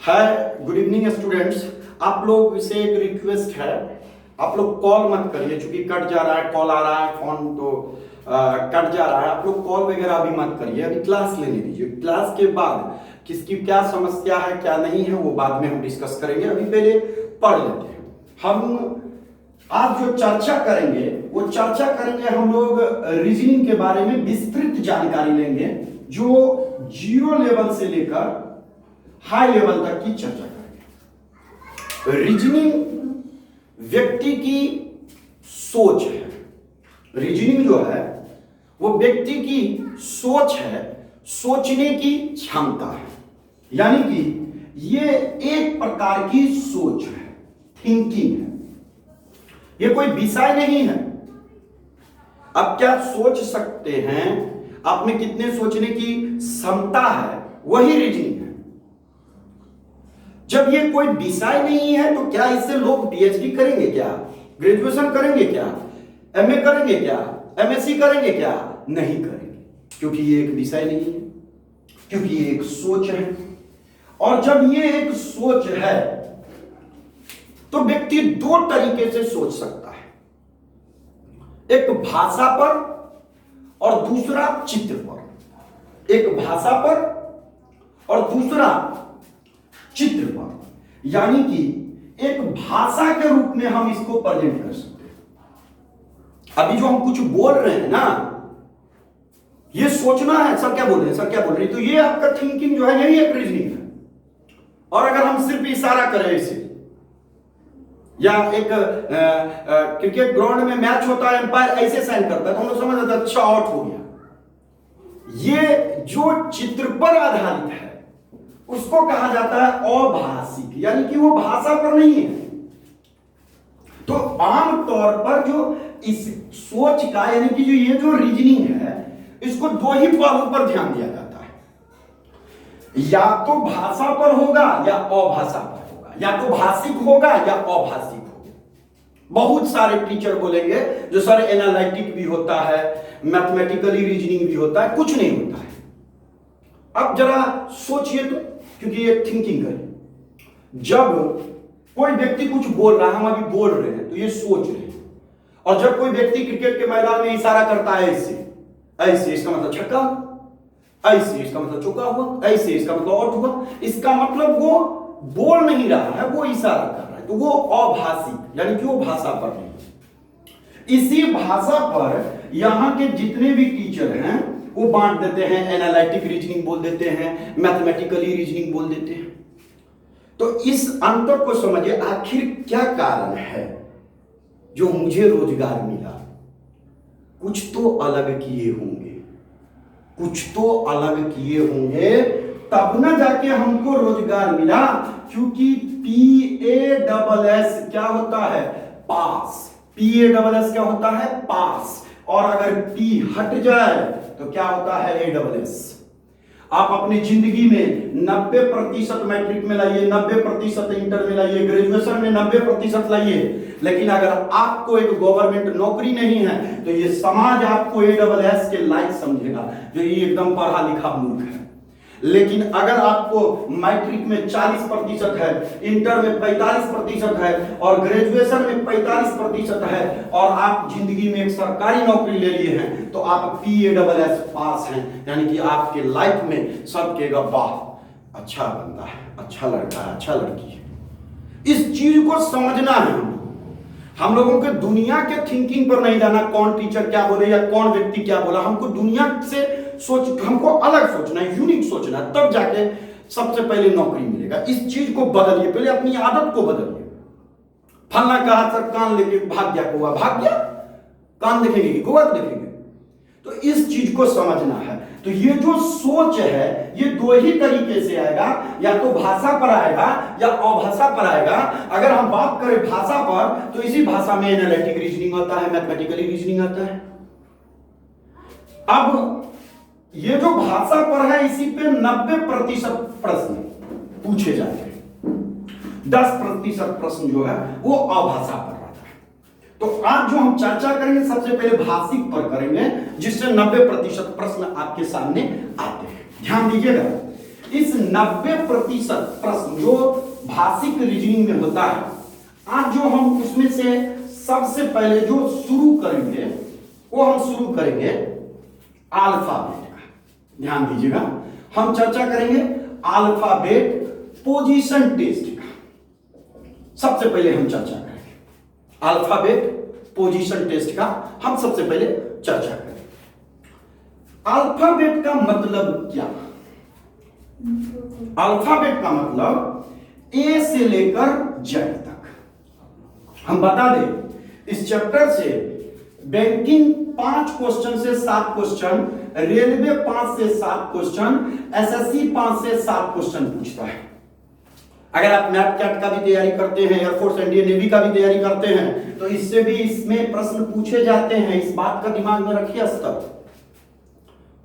हाय, good evening students. आप लोग से एक रिक्वेस्ट है, आप लोग कॉल मत करिए, क्योंकि कट जा रहा है, कॉल आ रहा है, फोन तो कट जा रहा है। आप लोग कॉल वगैरह अभी मत करिए, अभी क्लास लेने दीजिए। क्लास के बाद किसकी क्या समस्या है क्या नहीं है वो बाद में हम डिस्कस करेंगे, अभी पहले पढ़ लेते हैं। हम आज जो चर्चा करेंगे वो चर्चा करेंगे हम लोग रीजनिंग के बारे में विस्तृत जानकारी लेंगे, जो जीरो लेवल से लेकर हाई लेवल तक की चर्चा करेंगे। रीजनिंग व्यक्ति की सोच है, रीजनिंग जो है वो व्यक्ति की सोच है, सोचने की क्षमता है, यानी कि ये एक प्रकार की सोच है, थिंकिंग है, ये कोई विषय नहीं है। आप क्या सोच सकते हैं, आप में कितने सोचने की क्षमता है, वही रीजनिंग है। जब ये कोई विषय नहीं है तो क्या इससे लोग पीएचडी करेंगे क्या, ग्रेजुएशन करेंगे क्या, एमए करेंगे क्या, एमएससी करेंगे क्या? नहीं करेंगे, क्योंकि ये एक विषय नहीं है, क्योंकि ये एक सोच है। और जब ये एक सोच है तो व्यक्ति दो तरीके से सोच सकता है, एक भाषा पर और दूसरा चित्र पर। एक भाषा पर और दूसरा चित्र पर, यानी कि एक भाषा के रूप में हम इसको प्रेजेंट कर सकते हैं। अभी जो हम कुछ बोल रहे हैं ना, ये सोचना है, सर क्या बोल रहे हैं, सर क्या बोल रहे हैं, तो ये आपका थिंकिंग जो है यही एक रीजनिंग है। और अगर हम सिर्फ इशारा करें इसे, या एक क्रिकेट ग्राउंड में मैच होता है, एम्पायर ऐसे साइन करता है तो हम लोग समझ जाते हैं अच्छा आउट हो गया। ये जो चित्र पर आधारित है उसको कहा जाता है अभाषिक, यानी कि वो भाषा पर नहीं है। तो आम तौर पर जो इस सोच का, यानी कि जो ये जो रीजनिंग है, इसको दो ही पहलू पर ध्यान दिया जाता है, या तो भाषा पर होगा या अभाषा पर होगा, या तो भाषिक होगा या अभाषिक होगा। बहुत सारे टीचर बोलेंगे जो सर एनालिटिक भी होता है, मैथमेटिकली रीजनिंग भी होता है, कुछ नहीं होता है। अब जरा सोचिए तो, क्योंकि ये थिंकिंग है। जब कोई व्यक्ति कुछ बोल रहा है, हम अभी बोल रहे हैं तो ये सोच रहे हैं, और जब कोई व्यक्ति क्रिकेट के मैदान में इशारा करता है ऐसे ऐसे, इसका मतलब छक्का, ऐसे इसका मतलब चौका हुआ, ऐसे इसका मतलब आउट हुआ, इसका मतलब वो बोल नहीं रहा है, वो इशारा कर रहा है, तो वो अभाषिक, यानी कि वो भाषा पर नहीं। इसी भाषा पर यहां के जितने भी टीचर हैं वो बांट देते हैं, एनालिटिक रीजनिंग बोल देते हैं, मैथमेटिकली रीजनिंग बोल देते हैं। तो इस अंतर को समझिए, आखिर क्या कारण है जो मुझे रोजगार मिला? कुछ तो अलग किए होंगे, कुछ तो अलग किए होंगे, तब ना जाके हमको रोजगार मिला। क्योंकि PASS क्या होता है? पास। PASS क्या होता है? पास। और अगर P हट जाए तो क्या होता है? ASS। आप अपनी जिंदगी में 90% मैट्रिक में लाइए, 90% इंटर में लाइए, ग्रेजुएशन में 90% लाइए, लेकिन अगर आपको एक गवर्नमेंट नौकरी नहीं है तो ये समाज आपको ASS के लायक समझेगा, जो ये एकदम पढ़ा लिखा मूर्ख है। लेकिन अगर आपको मैट्रिक में 40% है, इंटर में 45% है और ग्रेजुएशन में 45% है, और आप जिंदगी में एक सरकारी नौकरी ले लिए हैं, तो आप PASS पास हैं, यानी कि आपके लाइफ में सब कहेगा वाह अच्छा बंदा है, अच्छा लड़का है, अच्छा लड़की है। इस चीज को समझना है। हम लोगों के दुनिया के थिंकिंग पर नहीं जाना, कौन टीचर क्या बोले या कौन व्यक्ति क्या बोला। हमको दुनिया से सोच, हमको अलग सोचना है, यूनिक सोचना है, तब जाके सबसे पहले नौकरी मिलेगा। इस चीज को बदलिए, पहले अपनी आदत को बदलिए। फलना कहा सर कान लेके भाग गया कौआ, भाग गया, कान देखेंगे कि कौआ देखेंगे? तो इस चीज को समझना है। तो ये जो सोच है ये दो ही तरीके से आएगा, या तो भाषा पर आएगा या अभाषा पर आएगा। अगर हम बात करें भाषा पर, तो इसी भाषा में एनालिटिक रीजनिंग आता है, मैथमेटिकली रीजनिंग आता है। अब ये जो भाषा पर है, इसी पे 90% प्रश्न पूछे जाते हैं, 10% प्रश्न जो है वो अभाषा पर आता है। तो आज जो हम चर्चा करेंगे सबसे पहले भाषिक पर करेंगे, जिससे 90% प्रश्न आपके सामने आते हैं। ध्यान दीजिएगा, इस 90% प्रश्न जो भाषिक रीजनिंग में होता है, आज जो हम उसमें से सबसे पहले जो शुरू करेंगे वो हम शुरू करेंगे अल्फाबेट का। ध्यान दीजिएगा, हम चर्चा करेंगे अल्फाबेट पोजीशन टेस्ट का। सबसे पहले हम चर्चा करेंगे अल्फाबेट पोजीशन टेस्ट का, हम सबसे पहले चर्चा करेंगे। अल्फाबेट का मतलब क्या? अल्फाबेट का मतलब ए से लेकर जेड तक। हम बता दें इस चैप्टर से बैंकिंग 5 क्वेश्चन से 7 क्वेश्चन, रेलवे 5 से 7 क्वेश्चन, एसएससी 5 से 7 क्वेश्चन पूछता है। अगर आप मैट कैट का भी तैयारी करते हैं, एयरफोर्स इंडियन नेवी का भी तैयारी करते हैं, तो इससे भी इसमें प्रश्न पूछे जाते हैं। इस बात का दिमाग में रखिए स्तर।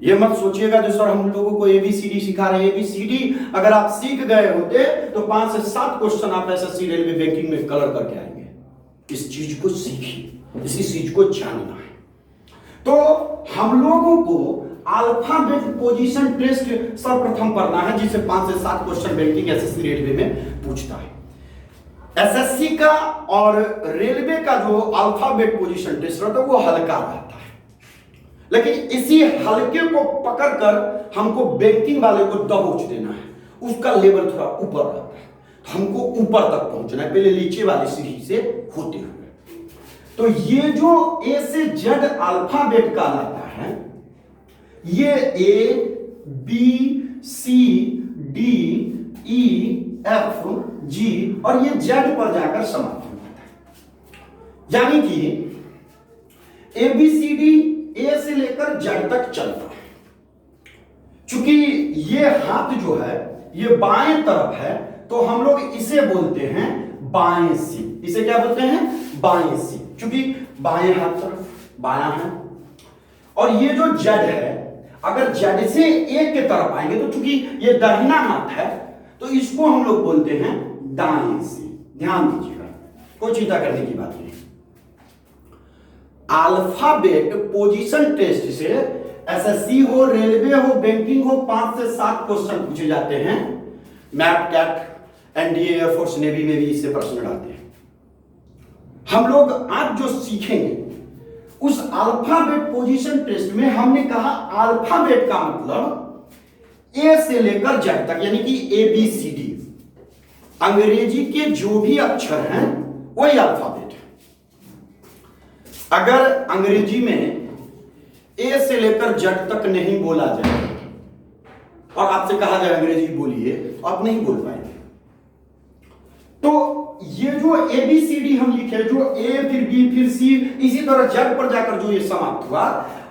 ये मत सोचिएगा जो सर हम लोगों को एबीसीडी सिखा रहे हैं। एबीसीडी अगर आप सीख गए होते तो 5 से 7 क्वेश्चन आप एसएससी रेलवे बैंकिंग में कलर करके आएंगे। इस चीज को सीखिए, इसी चीज को जानना है। तो हम लोगों को अल्फाबेट पोजीशन टेस्ट सर्वप्रथम पढ़ना है, जिसे 5 से 7 क्वेश्चन बैंकिंग एसएससी रेलवे में पूछता है। एसएससी का और रेलवे का जो अल्फाबेट पोजीशन टेस्ट रहता है वो हल्का रहता है, लेकिन इसी हल्के को पकड़कर हमको बैंकिंग वाले को दबोच देना है। उसका लेवल थोड़ा ऊपर रहता है, तो हमको ऊपर तक पहुंचना है, पहले नीचे वाली सीढ़ी से होते हुए। तो ये जो ए से जेड अल्फाबेट का लाता है, ये A B C D E F G और ये जेड पर जाकर समाप्त हो जाता है। यानी कि ए बी सी डी ए से लेकर जेड तक चलता है। चूंकि ये हाथ जो है ये बाएं तरफ है, तो हम लोग इसे बोलते हैं बाएं सी। इसे क्या बोलते हैं? बाएं सी, क्योंकि बाएं हाथ तरफ बायां है। और ये जो जेड है, अगर जेड से ए के तरफ आएंगे तो चूंकि ये दाहिना हाथ है, तो इसको हम लोग बोलते हैं दाएं सी। ध्यान दीजिएगा, कोई चिंता करने की बात नहीं। अल्फाबेट पोजीशन टेस्ट से एसएससी हो, रेलवे हो, बैंकिंग हो, 5 से 7 क्वेश्चन पूछे जाते हैं। MAT CAT NDA air force navy में भी इससे प्रश्न आते हैं। हम लोग आज जो सीखेंगे उस अल्फाबेट पोजीशन टेस्ट में हमने कहा अल्फाबेट का मतलब ए से लेकर जेड तक, यानी कि ए बी सी डी, अंग्रेजी के जो भी अक्षर हैं वही अल्फाबेट है। अगर अंग्रेजी में ए से लेकर जेड तक नहीं बोला जाए और आपसे कहा जाए अंग्रेजी बोलिए, तो आप नहीं बोल पाएंगे। तो ये जो ए बी सी डी हम लिखे, जो ए फिर बी फिर सी, इसी तरह जेड पर जाकर जो ये समाप्त हुआ,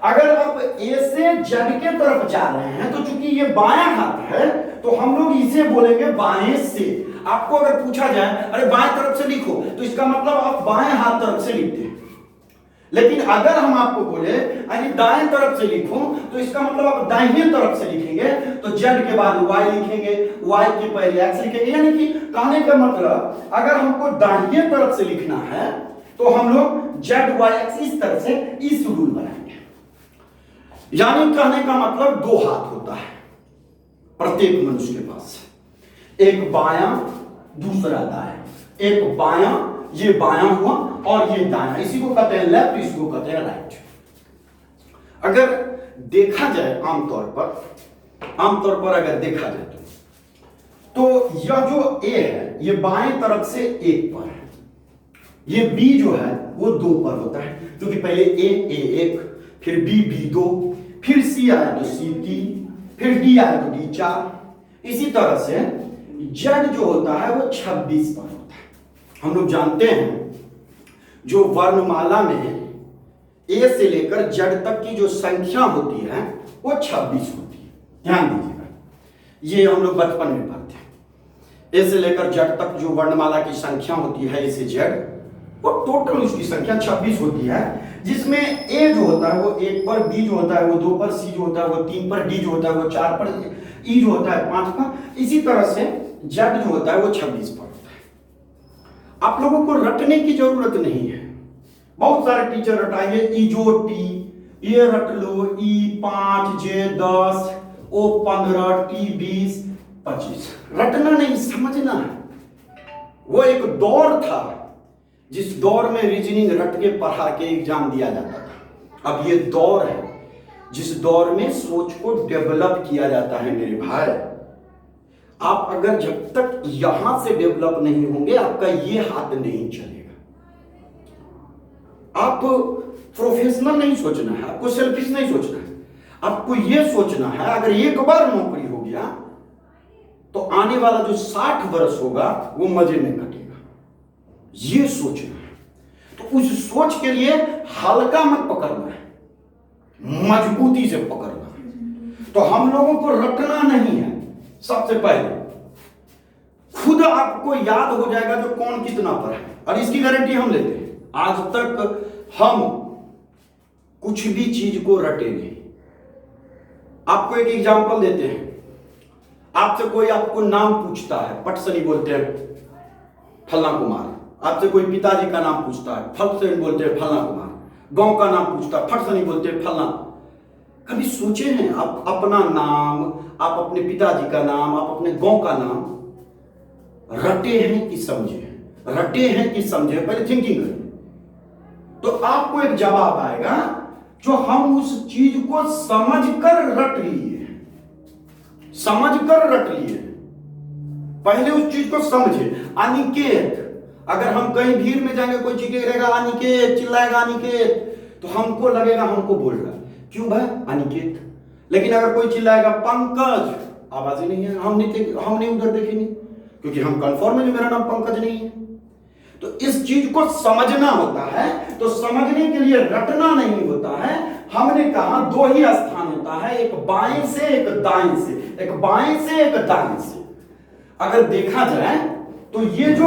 अगर आप ए से जेड के तरफ जा रहे हैं तो चूंकि ये बायां हाथ है, तो हम लोग इसे बोलेंगे बाएं से। आपको अगर पूछा जाए अरे बाएं तरफ से लिखो, तो इसका मतलब आप बाएं हाथ तरफ से लिखते हैं। लेकिन अगर हम आपको बोले अरे दाएं तरफ से लिखो, तो इसका मतलब आप दाहिने तरफ से लिखेंगे, तो जेड के बाद वाई लिखेंगे, वाई के पहले एक्स लिखेंगे। यानी कि कहने का मतलब अगर हमको दाहिने तरफ से लिखना है तो हम लोग जेड वाई एक्स इस तरह से इस रूल बनाएंगे। यानी कहने का मतलब 2 हाथ होता है प्रत्येक मनुष्य के पास, एक बायां दूसरा दायां, एक बायां, ये बायां हुआ और ये दायां, इसी को कहते हैं लेफ्ट, इसको कहते हैं राइट। अगर देखा जाए आमतौर पर अगर देखा जाए तो यह जो ए है ये बाएं तरफ से 1 पर है, ये बी जो है वो 2 पर होता है, क्योंकि पहले ए 1, फिर बी 2, फिर सी आया तो सी 3, फिर डी आया तो डी 4। इसी तरह से जेड जो होता है वो 26 पर होता है। हम लोग जानते हैं जो वर्णमाला में ए से लेकर जेड तक की जो संख्या होती है वो 26 होती है। ध्यान दीजिएगा, ये हम लोग बचपन में पढ़ते हैं। ए से लेकर जेड तक जो वर्णमाला की संख्या होती है ए से जेड, वो टोटल उसकी संख्या 26 होती है, जिसमें ए जो होता है वो 1 पर, बी जो होता है वो 2 पर, सी जो होता है वो 3 पर, डी जो होता है वो 4 पर, ई जो होता है 5 पर। इसी तरह से जेड जो होता है वो 26 पर होता है। आप लोगों को रटने की जरूरत नहीं है, बहुत सारे टीचर रटाएंगे, ई जो टी, ये रट लो, ई 5, जे 10, ओ 15, टी 20, 25। रटना नहीं, समझना है। वो एक दौर था जिस दौर में रीजनिंग रट के पढ़ा के एग्जाम दिया जाता था। अब ये दौर है जिस दौर में सोच को डेवलप किया जाता है मेरे भाई। आप अगर जब तक यहां से डेवलप नहीं होंगे आपका ये हाथ नहीं चलेगा। आप प्रोफेशनल नहीं सोचना है, आपको सेल्फिश नहीं सोचना है, आपको यह सोचना है अगर एक बार नौकरी हो गया तो आने वाला जो 60 वर्ष होगा वो मजे में कटेगा। ये सोचना है। तो उस सोच के लिए हल्का मत पकड़ना है, मजबूती से पकड़ना है। तो हम लोगों को रटना नहीं है। सबसे पहले खुद आपको याद हो जाएगा जो कौन कितना पर है, और इसकी गारंटी हम लेते हैं। आज तक हम कुछ भी चीज को रटे नहीं। आपको एक एग्जांपल देते हैं। आपसे कोई आपको नाम पूछता है, पट से नहीं बोलते हैं फलना कुमार। आपसे कोई पिताजी का नाम पूछता है, फट से नहीं बोलते हैं फलना कुमार। गांव का नाम पूछता है, फट से नहीं बोलते हैं फलना। कभी सोचे हैं आप अपना नाम, आप अपने पिताजी का नाम, आप अपने गांव का नाम रटे हैं कि समझे? रटे हैं कि समझे? पहले थिंकिंग करें तो आपको एक जवाब आएगा जो हम उस चीज को समझकर रट लिए, समझकर रट लिए। पहले उस चीज को समझे। अनिकेत, अगर हम कहीं भीड़ में जाएंगे, कोई चिल्लाएगा अनिकेत, चिल्लाएगा अनिकेत, तो हमको लगेगा हमको बोल रहा है। क्यों भाई? अनिकेत। लेकिन अगर कोई चिल्लाएगा पंकज, आवाज ही नहीं है, हम नहीं उधर देखेंगे क्योंकि हम कंफर्म है कि मेरा नाम पंकज नहीं है। तो इस चीज को समझना होता है। तो समझने के लिए रटना नहीं होता है। हमने कहा दो ही स्थान होता है, एक बाएं से एक दाएं से, एक बाएं से एक दाएं से। अगर देखा जाए तो ये जो